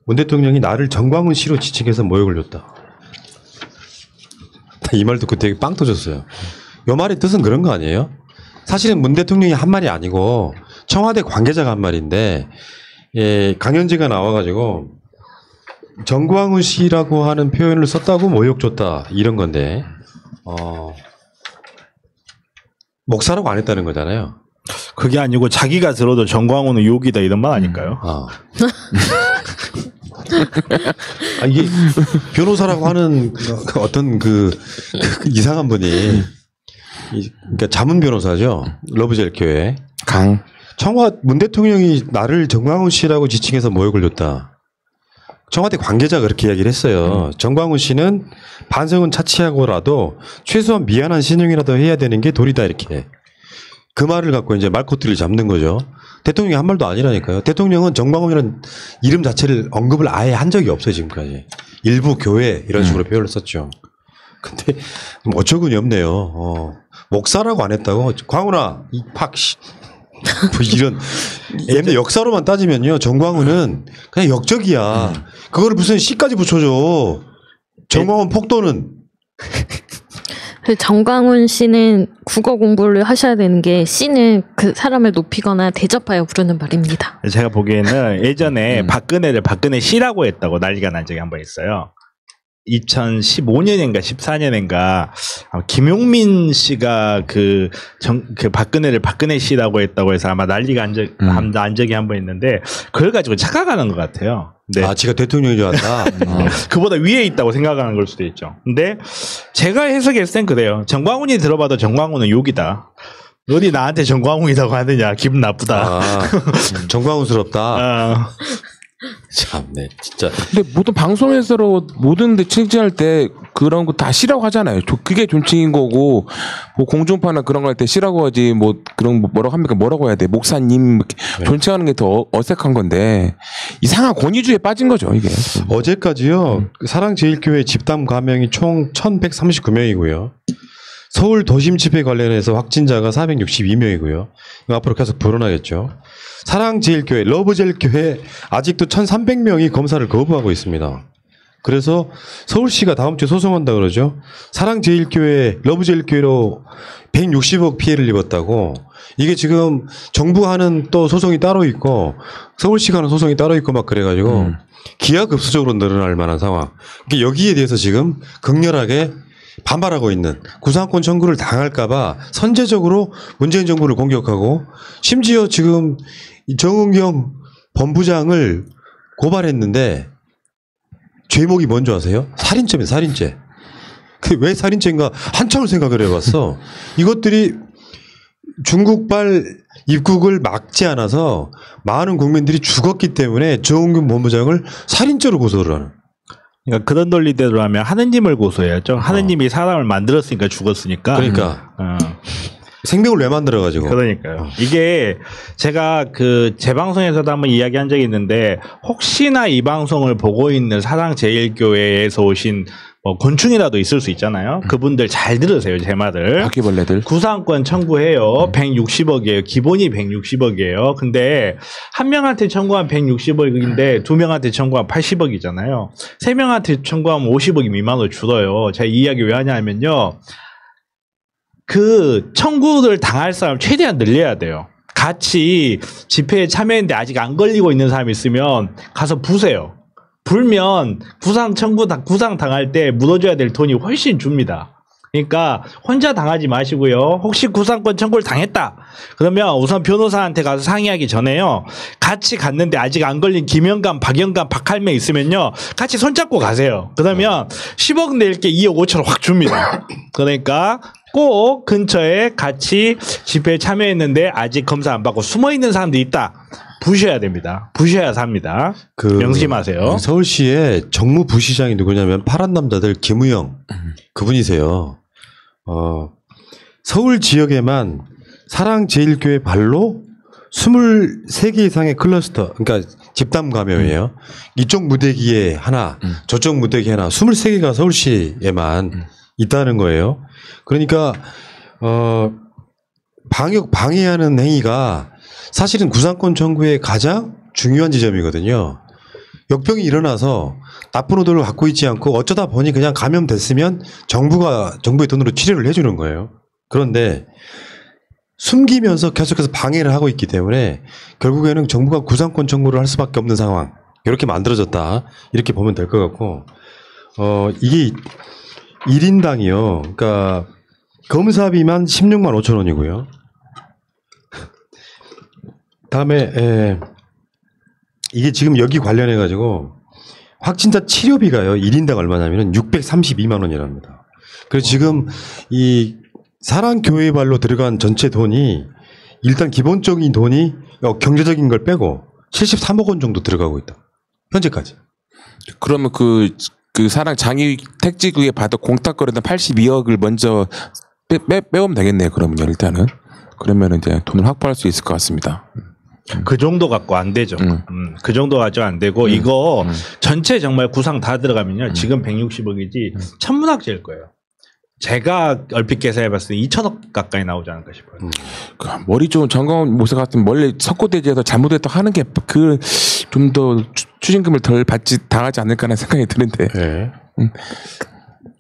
문 대통령이 나를 정광훈 씨로 지칭해서 모욕을 걸렸다. 이 말 듣고 되게 빵 터졌어요. 이 말의 뜻은 그런 거 아니에요? 사실은 문 대통령이 한 말이 아니고 청와대 관계자가 한 말인데, 예, 강현지가 나와가지고 정광훈 씨라고 하는 표현을 썼다고 모욕 줬다 이런 건데, 목사라고 안 했다는 거잖아요. 그게 아니고 자기가 들어도 정광훈은 욕이다 이런 말 아닐까요? 이게 변호사라고 하는 어떤 그 이상한 분이, 그러니까 자문 변호사죠. 러브젤 교회 문 대통령이 나를 정광훈 씨라고 지칭해서 모욕을 줬다. 청와대 관계자가 그렇게 이야기를 했어요. 정광훈 씨는 반성은 차치하고라도 최소한 미안한 신용이라도 해야 되는 게 도리다, 이렇게. 그 말을 갖고 이제 말코트를 잡는 거죠. 대통령이 한 말도 아니라니까요. 대통령은 정광훈이라는 이름 자체를 언급을 아예 한 적이 없어요, 지금까지. 일부 교회 이런 식으로 표현을 썼죠. 근데 뭐 어처구니 없네요. 목사라고 안 했다고? 광훈아, 이 팍씨. 뭐 이런 옛날 역사로만 따지면요, 정광훈은 그냥 역적이야. 그거를 무슨 씨까지 붙여줘. 정광훈 폭도는. 정광훈 씨는 국어 공부를 하셔야 되는 게 씨는 그 사람을 높이거나 대접하여 부르는 말입니다. 제가 보기에는 예전에 박근혜를 박근혜 씨라고 했다고 난리가 난 적이 한 번 있어요. 2015년인가 14년인가 김용민 씨가 그 박근혜를 박근혜 씨라고 했다고 해서 아마 난리가 난 적이 한 번 있는데, 그걸 가지고 착각하는 것 같아요. 네. 지가 대통령인 줄 알았다. 그보다 위에 있다고 생각하는 걸 수도 있죠. 근데 제가 해석했을 땐 그래요. 정광훈이 들어봐도 정광훈은 욕이다. 어디 나한테 정광훈이라고 하느냐, 기분 나쁘다. 정광훈스럽다. 참네, 진짜. 근데 모든 방송에서 모든 데 칭찬할 때 그런 거 다 씨라고 하잖아요. 그게 존칭인 거고, 뭐 공중파나 그런 거 할 때 씨라고 하지, 뭐 그런 뭐라고 합니까? 뭐라고 해야 돼? 목사님 이렇게 존칭하는 게 더 어색한 건데, 이상한 권위주의에 빠진 거죠, 이게. 어제까지요, 사랑제일교회 집단 감염이 총 1,139명이고요. 서울 도심 집회 관련해서 확진자가 462명이고요. 앞으로 계속 불어나겠죠. 사랑제일교회, 러브젤교회 아직도 1,300명이 검사를 거부하고 있습니다. 그래서 서울시가 다음 주에 소송한다 그러죠. 사랑제일교회, 러브젤교회로 160억 피해를 입었다고. 이게 지금 정부가 하는 또 소송이 따로 있고 서울시가 하는 소송이 따로 있고 막 그래가지고 기하급수적으로 늘어날 만한 상황. 그러니까 여기에 대해서 지금 극렬하게 반발하고 있는, 구상권 청구를 당할까봐 선제적으로 문재인 정부를 공격하고, 심지어 지금 정은경 본부장을 고발했는데 죄목이 뭔지 아세요? 살인죄입니다. 살인죄. 왜 살인죄인가 한참을 생각을 해봤어. 이것들이 중국발 입국을 막지 않아서 많은 국민들이 죽었기 때문에 정은경 본부장을 살인죄로 고소를 하는. 그러니까 그런 논리대로 하면 하느님을 고소해야죠. 하느님이 사람을 만들었으니까 죽었으니까. 그러니까 생명을 왜 만들어가지고. 그러니까요. 이게 제가 제 방송에서도 한번 이야기한 적이 있는데, 혹시나 이 방송을 보고 있는 사랑제일교회에서 오신 곤충이라도 있을 수 있잖아요. 그분들 잘 들으세요, 제 말을. 바퀴벌레들. 구상권 청구해요. 160억이에요. 기본이 160억이에요. 근데 한 명한테 청구하면 160억인데 두 명한테 청구하면 80억이잖아요. 세 명한테 청구하면 50억이 미만으로 줄어요. 제가 이 이야기 왜 하냐면요, 그 청구를 당할 사람 최대한 늘려야 돼요. 같이 집회에 참여했는데 아직 안 걸리고 있는 사람이 있으면 가서 부세요. 불면 구상 당할 때 물어줘야 될 돈이 훨씬 줍니다. 그러니까 혼자 당하지 마시고요. 혹시 구상권 청구를 당했다 그러면 우선 변호사한테 가서 상의하기 전에요, 같이 갔는데 아직 안 걸린 김영감, 박영감, 박할매 있으면요, 같이 손잡고 가세요. 그러면 10억 낼게 2억 5천원 확 줍니다. 그러니까 꼭 근처에 같이 집회에 참여했는데 아직 검사 안 받고 숨어있는 사람들이 있다, 부셔야 됩니다. 부셔야 삽니다. 명심하세요. 서울시의 정무부시장이 누구냐면 파란 남자들 김우영 그분이세요. 서울 지역에만 사랑제일교회 발로 23개 이상의 클러스터, 그러니까 집단 감염이에요. 이쪽 무대기에 하나, 저쪽 무대기에 하나, 23개가 서울시에만 있다는 거예요. 그러니까 방역 방해하는 행위가 사실은 구상권 청구의 가장 중요한 지점이거든요. 역병이 일어나서 나쁜 의도를 갖고 있지 않고 어쩌다 보니 그냥 감염됐으면 정부의 돈으로 치료를 해주는 거예요. 그런데 숨기면서 계속해서 방해를 하고 있기 때문에 결국에는 정부가 구상권 청구를 할 수밖에 없는 상황, 이렇게 만들어졌다, 이렇게 보면 될 것 같고, 이게 1인당이요. 그러니까 검사비만 16만 5천 원이고요. 다음에 이게 지금 여기 관련해 가지고 확진자 치료비가요, 1인당 얼마냐면은 632만 원이랍니다. 그래서 지금 이 사랑교회발로 들어간 전체 돈이 일단 기본적인 돈이 경제적인 걸 빼고 73억 원 정도 들어가고 있다. 현재까지. 그러면 그 사랑 장애 택지구에 받아 공탁거리던 82억을 먼저 빼오면 되겠네요. 그러면요, 일단은. 그러면 이제 돈을 확보할 수 있을 것 같습니다. 그 정도 갖고 안 되죠. 그 정도 가지고 안 되고 이거 전체 정말 구상 다 들어가면요. 지금 160억이지 천문학제일 거예요. 제가 얼핏 계산해봤을 때 2천억 가까이 나오지 않을까 싶어요. 머리 좋은 정광훈 모사 같은 원래 석고대지에서 잘못했다 하는 게 좀 더 추징금을 덜 당하지 않을까라는 생각이 드는데. 네.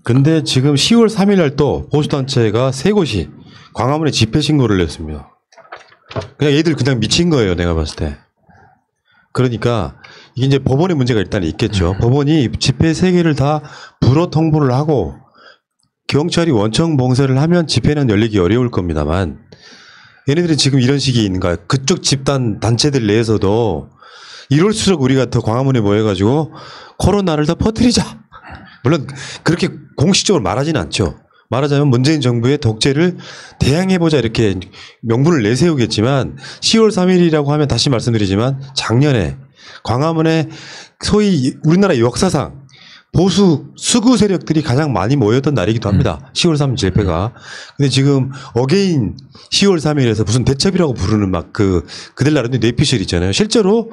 근데 지금 10월 3일 날 또 보수단체가 세 곳이 광화문에 집회 신고를 냈습니다. 그냥 얘들 그냥 미친 거예요, 내가 봤을 때. 그러니까 이게 이제 법원의 문제가 일단 있겠죠. 법원이 집회 세 개를 다 불허 통보를 하고 경찰이 원청 봉쇄를 하면 집회는 열리기 어려울 겁니다만, 얘네들이 지금 이런 식이 있는가. 그쪽 집단 단체들 내에서도 이럴수록 우리가 더 광화문에 모여가지고 코로나를 더 퍼뜨리자. 물론 그렇게 공식적으로 말하지는 않죠. 말하자면 문재인 정부의 독재를 대항해보자, 이렇게 명분을 내세우겠지만 10월 3일이라고 하면 다시 말씀드리지만 작년에 광화문에 소위 우리나라 역사상 보수 수구 세력들이 가장 많이 모였던 날이기도 합니다. 10월 3일 집회가. 근데 지금 어게인 10월 3일에서 무슨 대첩이라고 부르는 막 그들 나름의 뇌피셜 있잖아요. 실제로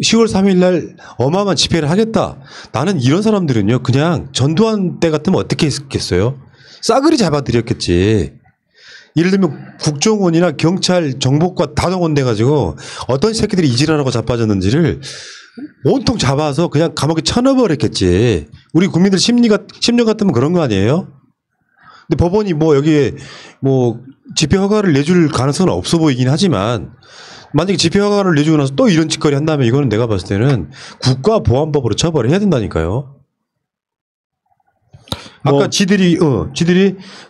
10월 3일 날 어마어마한 집회를 하겠다. 나는 이런 사람들은요, 그냥 전두환 때 같으면 어떻게 했겠어요? 싸그리 잡아들였겠지. 예를 들면 국정원이나 경찰, 정보과 다 동원돼 가지고 어떤 새끼들이 이질하라고 자빠졌는지를 온통 잡아서 그냥 감옥에 쳐넣어버렸겠지. 우리 국민들 심령 같으면 그런 거 아니에요? 근데 법원이 뭐 여기에 뭐 집회 허가를 내줄 가능성은 없어 보이긴 하지만, 만약에 집회 허가를 내주고 나서 또 이런 짓거리 한다면 이거는 내가 봤을 때는 국가보안법으로 처벌을 해야 된다니까요. 아까 지들이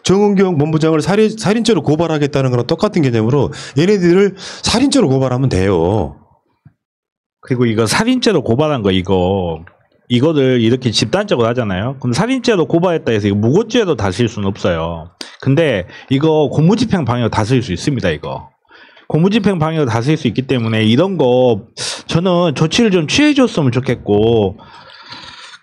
정은경 본부장을 살인죄로 고발하겠다는 거랑 똑같은 개념으로 얘네들을 살인죄로 고발하면 돼요. 그리고 이거 살인죄로 고발한 거 이거를 이렇게 집단적으로 하잖아요. 그럼 살인죄로 고발했다 해서 이거 무고죄로 다쓸 수는 없어요. 근데 이거 공무집행 방해로 다쓸 수 있습니다. 이거 공무집행 방해로 다쓸 수 있기 때문에 이런 거 저는 조치를 좀 취해줬으면 좋겠고,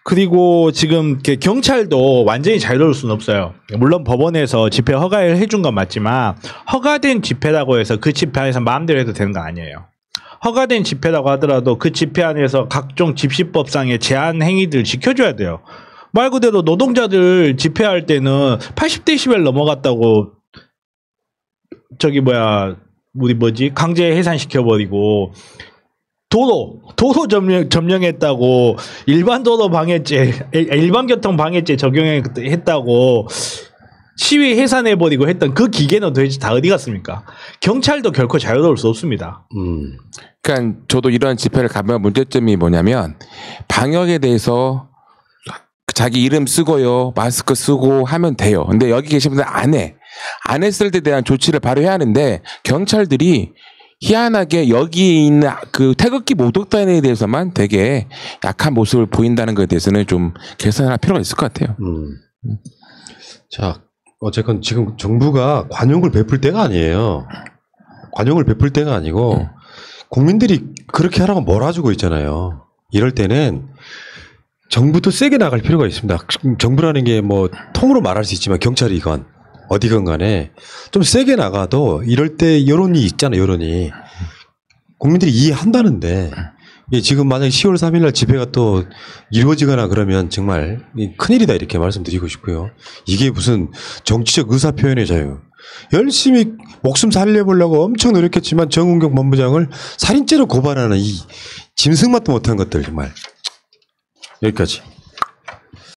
그리고 지금 경찰도 완전히 자유로울 수는 없어요. 물론 법원에서 집회 허가를 해준 건 맞지만 허가된 집회라고 해서 그 집회 안에서 마음대로 해도 되는 건 아니에요. 허가된 집회라고 하더라도 그 집회 안에서 각종 집시법상의 제한 행위들 지켜줘야 돼요. 말 그대로 노동자들 집회할 때는 80데시벨 넘어갔다고 강제 해산시켜버리고, 도로 점령했다고 일반 교통 방해죄 적용했다고 시위 해산해버리고 했던 그 기계는 도대체 다 어디 갔습니까? 경찰도 결코 자유로울 수 없습니다. 그러니까 저도 이런 집회를 가면 문제점이 뭐냐면, 방역에 대해서 자기 이름 쓰고요, 마스크 쓰고 하면 돼요. 근데 여기 계신 분들 안 했을 때 대한 조치를 바로 해야 하는데, 경찰들이 희한하게 여기 있는 그 태극기 모독단에 대해서만 되게 약한 모습을 보인다는 것에 대해서는 좀 개선할 필요가 있을 것 같아요. 자, 어쨌건 지금 정부가 관용을 베풀 때가 아니에요. 관용을 베풀 때가 아니고 국민들이 그렇게 하라고 몰아주고 있잖아요. 이럴 때는 정부도 세게 나갈 필요가 있습니다. 정부라는 게 뭐 통으로 말할 수 있지만 경찰이건 어디건 간에 좀 세게 나가도 이럴 때 여론이 있잖아요. 여론이. 국민들이 이해한다는데, 지금 만약에 10월 3일 날 집회가 또 이루어지거나 그러면 정말 큰일이다, 이렇게 말씀드리고 싶고요. 이게 무슨 정치적 의사표현의 자유. 열심히 목숨 살려보려고 엄청 노력했지만 정은경 본부장을 살인죄로 고발하는 이 짐승만도 못한 것들 정말 여기까지.